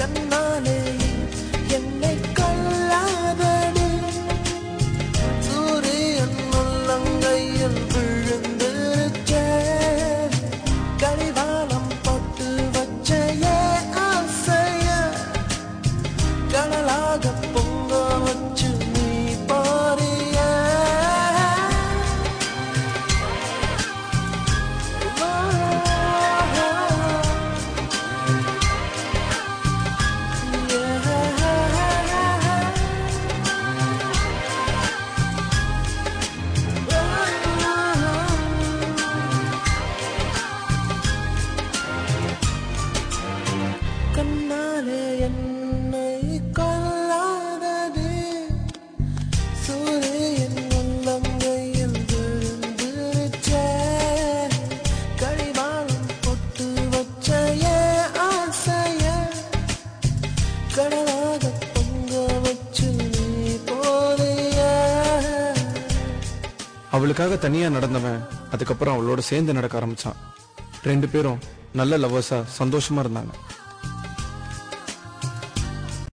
கண்ணாலே என்னை கொல்லாதடி சூரியன் உள்ளங்கையில் விழுந்துருச்சே கடிவாளம் போட்டு வச்ச ஆசைய கடலாக பொங்க வச்சு நீ போறிய கண்ணாலே என்னை கொல்லாதடி சூரியன் உள்ளங்கையில் விழுந்துருச்சே கடிவாளம் போட்டு வச்ச ஆசைய கடலாக பொங்க வச்சு நீ போறிய. அவளுக்காக தனியா நடந்தவன் அதுக்கப்புறம் அவளோட சேர்ந்து நடக்க ஆரம்பிச்சான். 2 பேரும் நல்ல லவ்வர்ஸா சந்தோஷமா இருந்தாங்க.